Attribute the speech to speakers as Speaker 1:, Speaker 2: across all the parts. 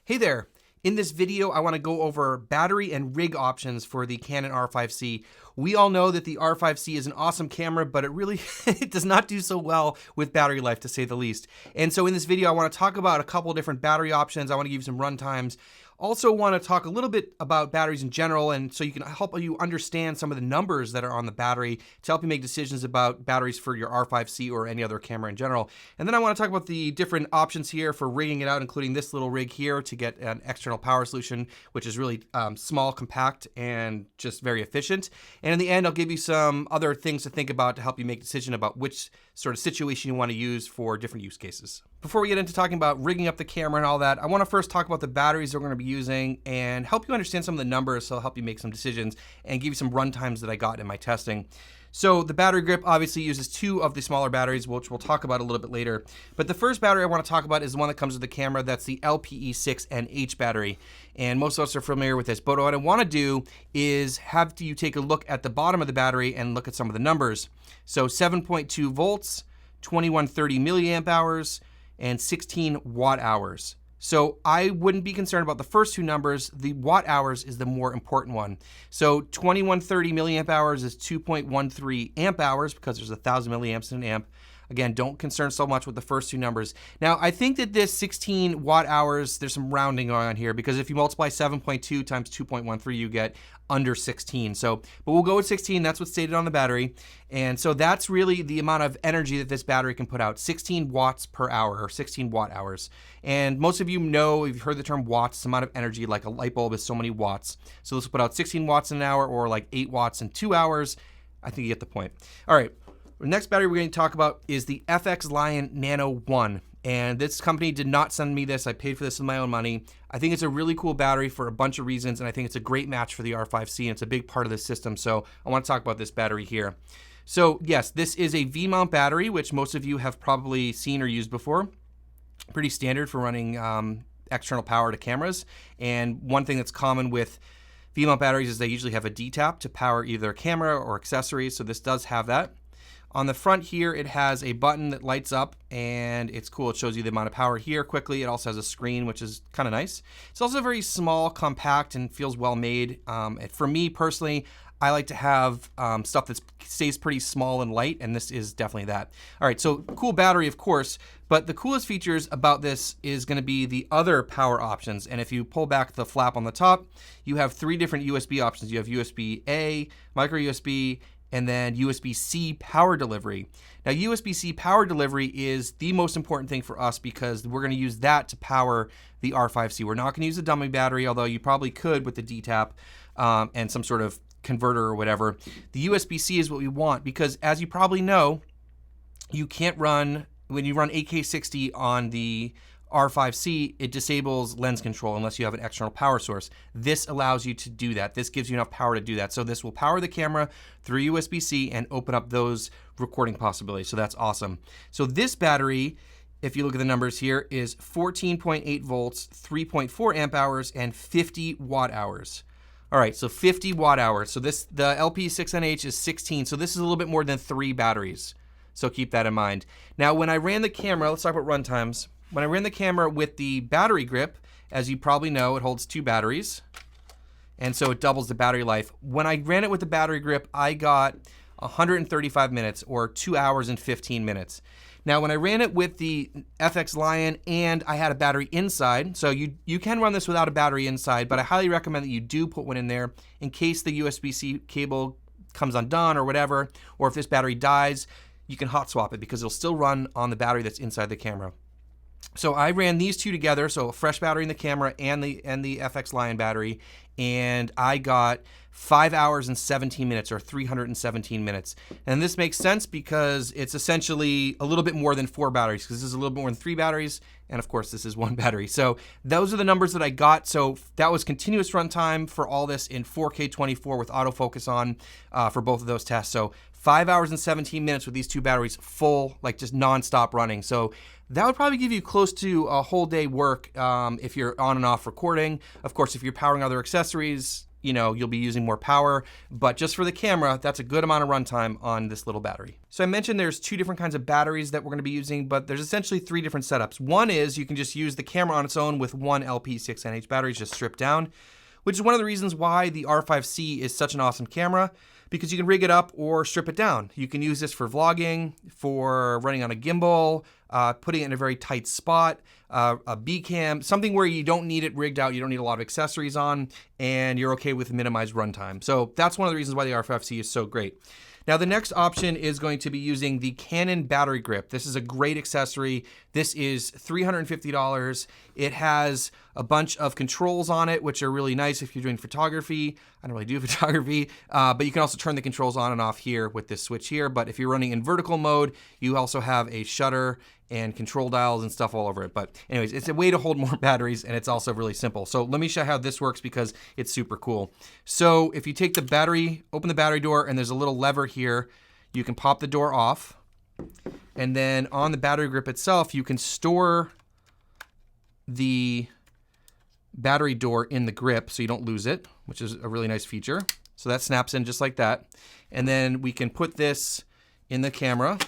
Speaker 1: Hey there! In this video, I want to go over battery and rig options for the Canon R5 C. We all know that the R5C is an awesome camera, but it really it does not do so well with battery life, to say the least. And so in this video, I want to talk about a couple different battery options. I want to give you some run times. Also want to talk a little bit about batteries in general, and so you can help you understand some of the numbers that are on the battery to help you make decisions about batteries for your R5C or any other camera in general. And then I want to talk about the different options here for rigging it out, including this little rig here to get an external power solution, which is really small, compact, and just very efficient. And in the end, I'll give you some other things to think about to help you make a decision about which sort of situation you want to use for different use cases. Before we get into talking about rigging up the camera and all that, I want to first talk about the batteries that we're going to be using and help you understand some of the numbers, so I'll help you make some decisions and give you some run times that I got in my testing. So the battery grip obviously uses two of the smaller batteries, which we'll talk about a little bit later. But the first battery I want to talk about is the one that comes with the camera. That's the LPE6NH battery. And most of us are familiar with this. But what I want to do is have you take a look at the bottom of the battery and look at some of the numbers. So 7.2 volts, 2130 milliamp hours, and 16 watt hours. So I wouldn't be concerned about the first two numbers. The watt hours is the more important one. So 2130 milliamp hours is 2.13 amp hours because there's 1,000 milliamps in an amp. Again, don't concern so much with the first two numbers. Now, I think that this 16 watt hours, there's some rounding going on here because if you multiply 7.2 times 2.13, you get under 16. So, but we'll go with 16. That's what's stated on the battery. And so that's really the amount of energy that this battery can put out, 16 watts per hour or 16 watt hours. And most of you know, if you've heard the term watts, the amount of energy, like a light bulb is so many watts. So this will put out 16 watts in an hour or like 8 watts in 2 hours. I think you get the point. All right. The next battery we're going to talk about is the FX Lion Nano 1. And this company did not send me this. I paid for this with my own money. I think it's a really cool battery for a bunch of reasons, and I think it's a great match for the R5C, and it's a big part of the system. So I want to talk about this battery here. So yes, this is a V-mount battery, which most of you have probably seen or used before. Pretty standard for running external power to cameras. And one thing that's common with V-mount batteries is they usually have a D-tap to power either a camera or accessories. So this does have that. On the front here, it has a button that lights up, and it's cool. It shows you the amount of power here quickly. It also has a screen, which is kind of nice. It's also very small, compact, and feels well made. For me personally, I like to have stuff that stays pretty small and light, and this is definitely that. All right, so cool battery, of course, but the coolest features about this is going to be the other power options. And if you pull back the flap on the top, you have 3 different USB options. You have USB-A, micro USB, and then USB-C power delivery. Now, USB-C power delivery is the most important thing for us because we're gonna use that to power the R5C. We're not gonna use a dummy battery, although you probably could with the D-tap and some sort of converter or whatever. The USB-C is what we want because, as you probably know, you can't run, when you run 8K60 on the R5C, it disables lens control unless you have an external power source. This allows you to do that. This gives you enough power to do that. So this will power the camera through USB-C and open up those recording possibilities. So that's awesome. So this battery, if you look at the numbers here, is 14.8 volts, 3.4 amp hours, and 50 watt hours. All right, so 50 watt hours. So the LP6NH is 16. So this is a little bit more than 3 batteries. So keep that in mind. Now, when I ran the camera, let's talk about run times. When I ran the camera with the battery grip, as you probably know, it holds 2 batteries, and so it doubles the battery life. When I ran it with the battery grip, I got 135 minutes, or 2 hours and 15 minutes. Now, when I ran it with the FX Lion and I had a battery inside, so you can run this without a battery inside, but I highly recommend that you do put one in there in case the USB-C cable comes undone or whatever, or if this battery dies, you can hot swap it because it'll still run on the battery that's inside the camera. So I ran these two together, so a fresh battery in the camera and the FX Lion battery, and I got 5 hours and 17 minutes, or 317 minutes. And this makes sense because it's essentially a little bit more than 4 batteries, because this is a little bit more than 3 batteries, and of course this is 1 battery. So those are the numbers that I got. So that was continuous runtime for all this in 4K 24 with autofocus on for both of those tests. So 5 hours and 17 minutes with these 2 batteries full, like just nonstop running. So that would probably give you close to a whole day work if you're on and off recording. Of course, if you're powering other accessories, you'll be using more power, but just for the camera, that's a good amount of runtime on this little battery. So I mentioned there's 2 different kinds of batteries that we're gonna be using, but there's essentially 3 different setups. One is you can just use the camera on its own with one LP6NH battery, just stripped down, which is one of the reasons why the R5C is such an awesome camera, because you can rig it up or strip it down. You can use this for vlogging, for running on a gimbal, putting it in a very tight spot, a B cam, something where you don't need it rigged out, you don't need a lot of accessories on, and you're okay with minimized runtime. So that's one of the reasons why the R5C is so great. Now the next option is going to be using the Canon battery grip. This is a great accessory. This is $350. It has a bunch of controls on it, which are really nice if you're doing photography. I don't really do photography, but you can also turn the controls on and off here with this switch here. But if you're running in vertical mode, you also have a shutter and control dials and stuff all over it. But anyways, it's a way to hold more batteries, and it's also really simple. So let me show you how this works because it's super cool. So if you take the battery, open the battery door, and there's a little lever here, you can pop the door off. And then on the battery grip itself, you can store the battery door in the grip so you don't lose it, which is a really nice feature. So that snaps in just like that. And then we can put this in the camera,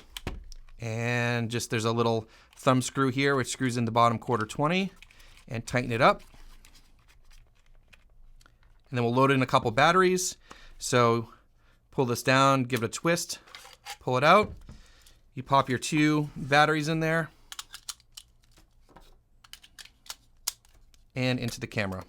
Speaker 1: and just there's a little thumb screw here which screws in the bottom 1/4-20 and tighten it up. And then we'll load in a couple batteries. So pull this down, give it a twist, pull it out. You pop your 2 batteries in there and into the camera.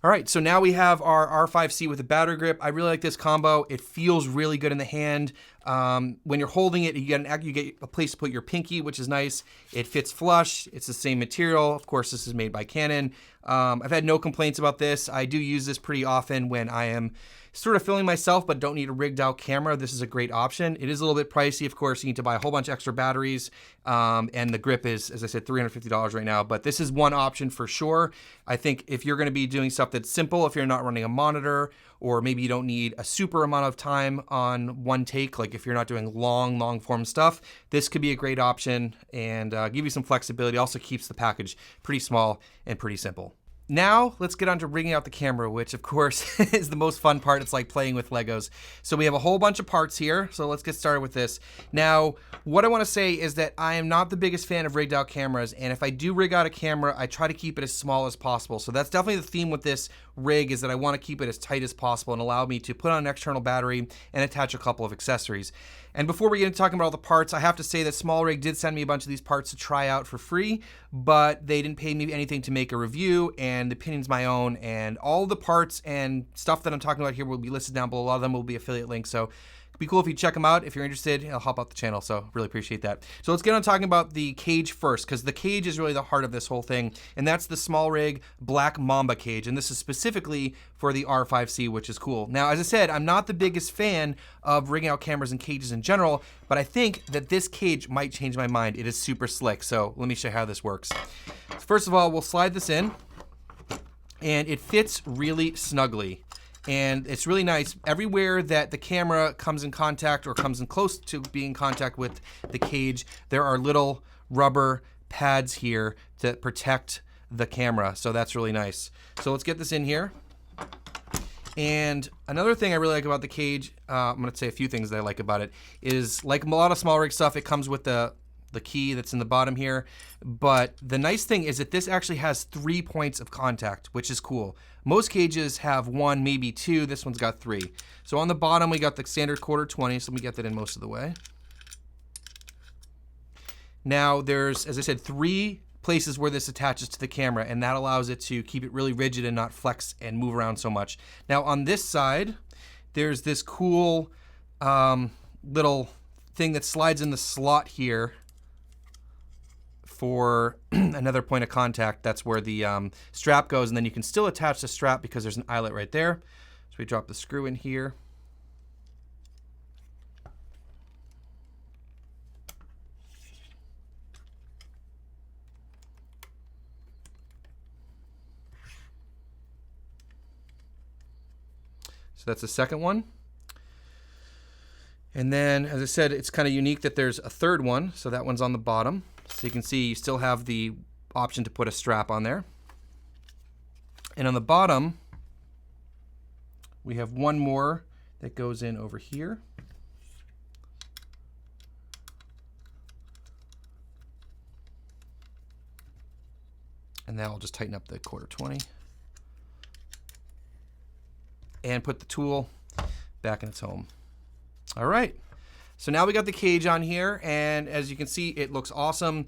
Speaker 1: All right, so now we have our R5C with a battery grip. I really like this combo. It feels really good in the hand. When you're holding it, you get a place to put your pinky, which is nice. It fits flush. It's the same material. Of course, this is made by Canon. I've had no complaints about this. I do use this pretty often when I am sort of filming myself but don't need a rigged out camera. This is a great option. It is a little bit pricey, of course. You need to buy a whole bunch of extra batteries, and the grip is, as I said, $350 right now, but this is one option for sure. I think if you're gonna be doing stuff that's simple, if you're not running a monitor, or maybe you don't need a super amount of time on one take, like if you're not doing long form stuff, this could be a great option and give you some flexibility. Also keeps the package pretty small and pretty simple. Now, let's get on to rigging out the camera, which of course is the most fun part. It's like playing with Legos. So we have a whole bunch of parts here, so let's get started with this. Now, what I wanna say is that I am not the biggest fan of rigged out cameras, and if I do rig out a camera, I try to keep it as small as possible. So that's definitely the theme with this rig, is that I wanna keep it as tight as possible and allow me to put on an external battery and attach a couple of accessories. And before we get into talking about all the parts, I have to say that SmallRig did send me a bunch of these parts to try out for free, but they didn't pay me anything to make a review, and the opinion's my own, and all the parts and stuff that I'm talking about here will be listed down below. A lot of them will be affiliate links, so it'd be cool if you check them out. If you're interested, I'll help out the channel, so really appreciate that. So let's get on talking about the cage first, because the cage is really the heart of this whole thing, and that's the SmallRig Black Mamba cage, and this is specifically for the R5C, which is cool. Now, as I said, I'm not the biggest fan of rigging out cameras and cages in general, but I think that this cage might change my mind. It is super slick, so let me show you how this works. First of all, we'll slide this in, and it fits really snugly. And it's really nice. Everywhere that the camera comes in contact or comes in close to being in contact with the cage, there are little rubber pads here to protect the camera. So that's really nice. So let's get this in here. And another thing I really like about the cage, I'm gonna say a few things that I like about it, is like a lot of SmallRig stuff, it comes with the key that's in the bottom here. But the nice thing is that this actually has 3 points of contact, which is cool. Most cages have 1, maybe 2. This one's got 3. So on the bottom, we got the standard 1/4-20, so let me get that in most of the way. Now there's, as I said, 3 places where this attaches to the camera, and that allows it to keep it really rigid and not flex and move around so much. Now on this side, there's this cool little thing that slides in the slot here for another point of contact. That's where the strap goes, and then you can still attach the strap because there's an eyelet right there. So we drop the screw in here. So that's the second one. And then, as I said, it's kind of unique that there's a third one. So that one's on the bottom. So you can see you still have the option to put a strap on there. And on the bottom, we have one more that goes in over here. And now I'll just tighten up the 1/4-20 and put the tool back in its home. All right, so now we got the cage on here, and as you can see, it looks awesome.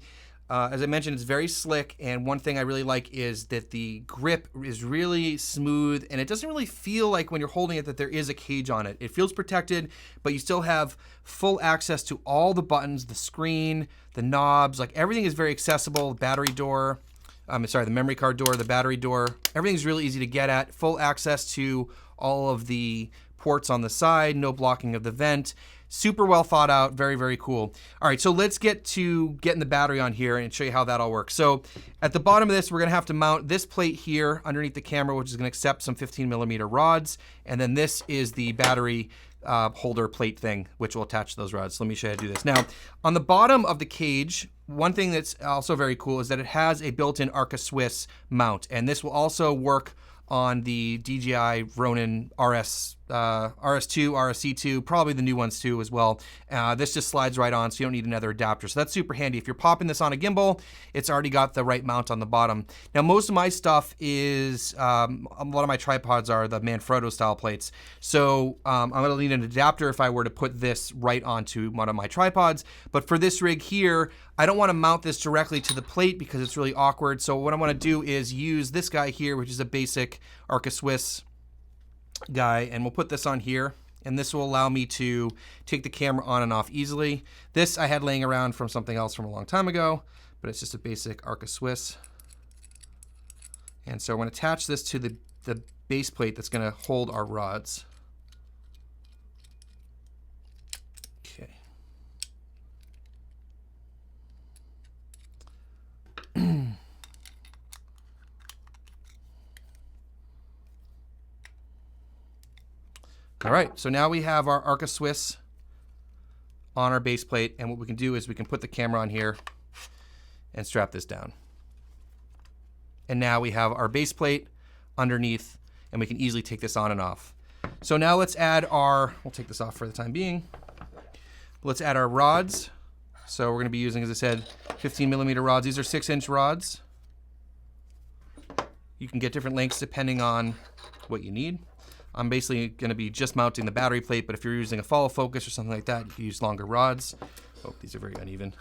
Speaker 1: As I mentioned, it's very slick, and one thing I really like is that the grip is really smooth, and it doesn't really feel like when you're holding it that there is a cage on it. It feels protected, but you still have full access to all the buttons, the screen, the knobs, like everything is very accessible. Battery door, the memory card door, the battery door, everything's really easy to get at. Full access to all of the ports on the side, no blocking of the vent. Super well thought out, very, very cool. All right, so let's get to getting the battery on here and show you how that all works. So at the bottom of this, we're gonna have to mount this plate here underneath the camera, which is gonna accept some 15mm rods. And then this is the battery holder plate thing, which will attach to those rods. So let me show you how to do this. Now, on the bottom of the cage, one thing that's also very cool is that it has a built-in R5C mount, and this will also work on the DJI Ronin RS2, RSC2, probably the new ones too as well. This just slides right on, so you don't need another adapter. So that's super handy. If you're popping this on a gimbal, it's already got the right mount on the bottom. Now, most of my stuff is, a lot of my tripods are the Manfrotto style plates. So I'm gonna need an adapter if I were to put this right onto one of my tripods. But for this rig here, I don't wanna mount this directly to the plate because it's really awkward. So what I wanna do is use this guy here, which is a basic R5C guy, and we'll put this on here, and this will allow me to take the camera on and off easily. This I had laying around from something else from a long time ago, but it's just a basic R5C. And so we're gonna attach this to the base plate that's gonna hold our rods. Okay. All right, so now we have our R5C on our base plate, and what we can do is we can put the camera on here and strap this down. And now we have our base plate underneath, and we can easily take this on and off. So now let's add we'll take this off for the time being. Let's add our rods. So we're gonna be using, as I said, 15mm rods. These are 6-inch rods. You can get different lengths depending on what you need. I'm basically gonna be just mounting the battery plate, but if you're using a follow focus or something like that, you can use longer rods. Oh, these are very uneven.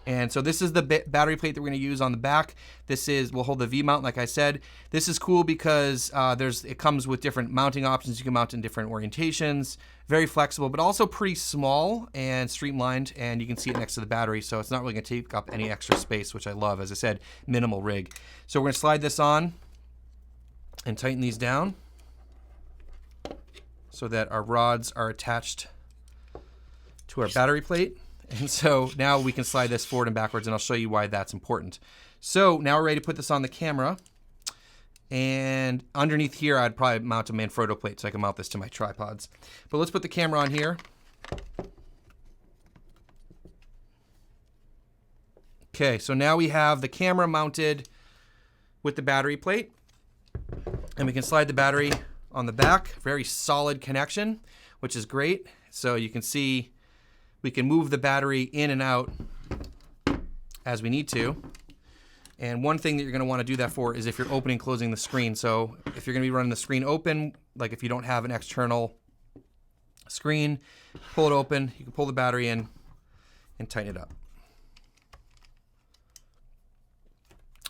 Speaker 1: And so this is the battery plate that we're gonna use on the back. We'll hold the V-mount, like I said. This is cool because it comes with different mounting options. You can mount in different orientations. Very flexible, but also pretty small and streamlined, and you can see it next to the battery, so it's not really gonna take up any extra space, which I love. As I said, minimal rig. So we're gonna slide this on and tighten these down so that our rods are attached to our battery plate. And so now we can slide this forward and backwards, and I'll show you why that's important. So now we're ready to put this on the camera. And underneath here, I'd probably mount a Manfrotto plate so I can mount this to my tripods. But let's put the camera on here. Okay, so now we have the camera mounted with the battery plate. And we can slide the battery on the back. Very solid connection, which is great. So you can see we can move the battery in and out as we need to. And one thing that you're gonna wanna do that for is if you're opening and closing the screen. So if you're gonna be running the screen open, like if you don't have an external screen, pull it open, you can pull the battery in and tighten it up.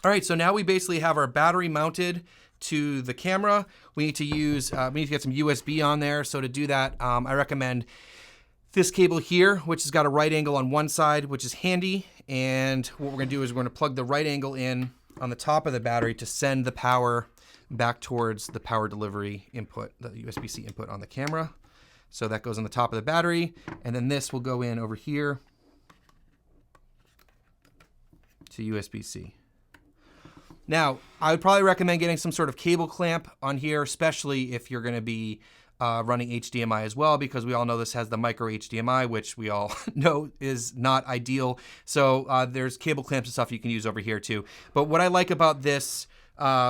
Speaker 1: All right, so now we basically have our battery mounted to the camera. We need to get some USB on there. So to do that, I recommend this cable here, which has got a right angle on one side, which is handy. And what we're gonna do is we're gonna plug the right angle in on the top of the battery to send the power back towards the power delivery input, the USB-C input on the camera. So that goes on the top of the battery. And then this will go in over here to USB-C. Now, I would probably recommend getting some sort of cable clamp on here, especially if you're gonna be running HDMI as well, because we all know this has the micro HDMI, which we all know is not ideal. So there's cable clamps and stuff you can use over here too. But what I like about this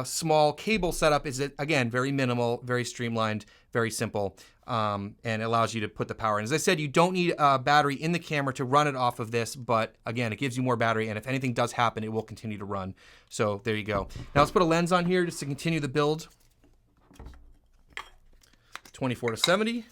Speaker 1: small cable setup is that, again, very minimal, very streamlined, very simple, and it allows you to put the power in. As I said, you don't need a battery in the camera to run it off of this, but again, it gives you more battery, and if anything does happen, it will continue to run. So there you go. Now let's put a lens on here just to continue the build. 24-70.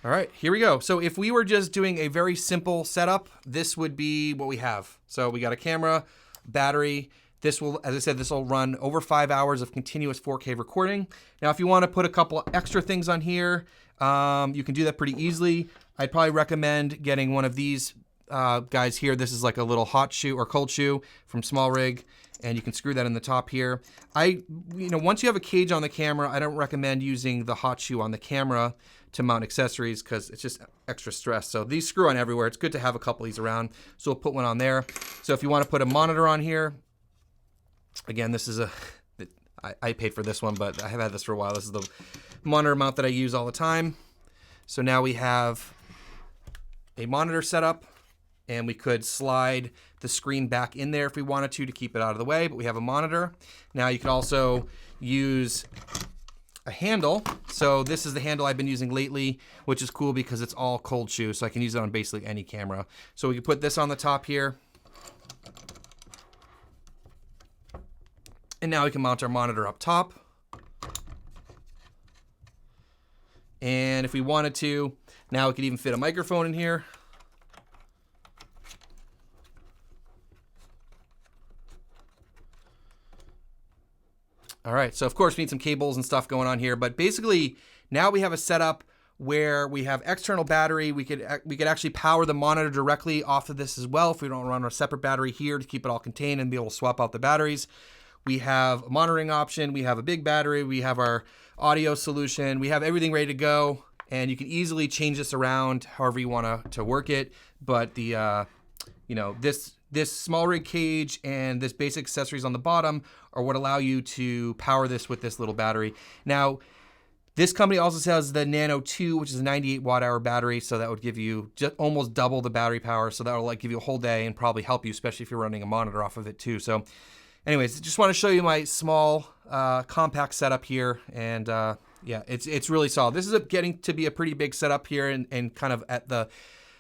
Speaker 1: All right, here we go. So if we were just doing a very simple setup, this would be what we have. So we got a camera, battery. This will, as I said, this will run over 5 hours of continuous 4K recording. Now, if you want to put a couple extra things on here, you can do that pretty easily. I'd probably recommend getting one of these guys here. This is like a little hot shoe or cold shoe from SmallRig, and you can screw that in the top here. Once you have a cage on the camera, I don't recommend using the hot shoe on the camera to mount accessories because it's just extra stress. So these screw on everywhere. It's good to have a couple of these around. So we'll put one on there. So if you want to put a monitor on here, again, this is I paid for this one, but I have had this for a while. This is the monitor mount that I use all the time. So now we have a monitor setup, and we could slide the screen back in there if we wanted to keep it out of the way, but we have a monitor. Now you could also use a handle. So this is the handle I've been using lately, which is cool because it's all cold shoe, so I can use it on basically any camera. So we can put this on the top here. And now we can mount our monitor up top. And if we wanted to, now we could even fit a microphone in here. All right, so of course we need some cables and stuff going on here, but basically now we have a setup where we have external battery. We could actually power the monitor directly off of this as well if we don't run a separate battery here to keep it all contained and be able to swap out the batteries. We have a monitoring option. We have a big battery. We have our audio solution. We have everything ready to go, and you can easily change this around however you want to work it. But the this SmallRig cage and this basic accessories on the bottom are what allow you to power this with this little battery. Now, this company also sells the Nano 2, which is a 98 watt-hour battery, so that would give you just almost double the battery power. So that will give you a whole day and probably help you, especially if you're running a monitor off of it too. So anyways, just want to show you my small compact setup here, and yeah, it's really solid. This is getting to be a pretty big setup here, and kind of at the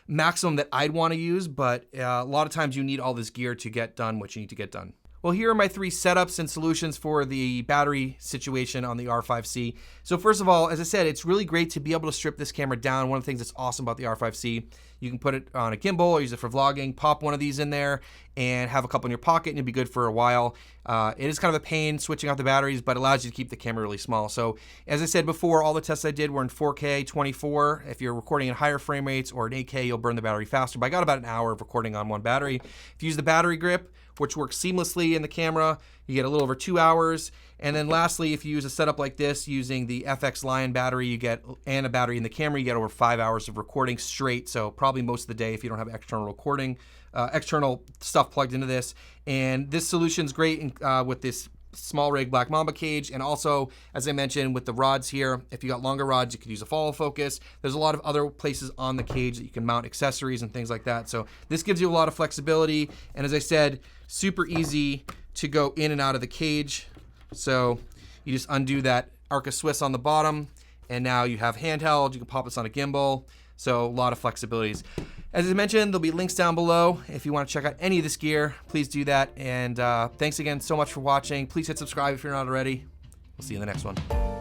Speaker 1: maximum that I'd want to use, but a lot of times you need all this gear to get done what you need to get done. Well, here are my 3 setups and solutions for the battery situation on the R5C. So first of all, as I said, it's really great to be able to strip this camera down. One of the things that's awesome about the R5C, you can put it on a gimbal or use it for vlogging, pop one of these in there and have a couple in your pocket and you'll be good for a while. It is kind of a pain switching out the batteries, but it allows you to keep the camera really small. So as I said before, all the tests I did were in 4K 24. If you're recording in higher frame rates or in 8K, you'll burn the battery faster, but I got about an hour of recording on one battery. If you use the battery grip, which works seamlessly in the camera, you get a little over 2 hours. And then lastly, if you use a setup like this using the FX Lion battery, and a battery in the camera, you get over 5 hours of recording straight. So probably most of the day if you don't have external recording, external stuff plugged into this. And this solution's great with this SmallRig Black Mamba cage, and also, as I mentioned, with the rods here, if you got longer rods, you could use a follow focus. There's a lot of other places on the cage that you can mount accessories and things like that. So this gives you a lot of flexibility, and as I said, super easy to go in and out of the cage. So you just undo that Arca Swiss on the bottom, and now you have handheld. You can pop this on a gimbal. So a lot of flexibilities. As I mentioned, there'll be links down below. If you want to check out any of this gear, please do that. And thanks again so much for watching. Please hit subscribe if you're not already. We'll see you in the next one.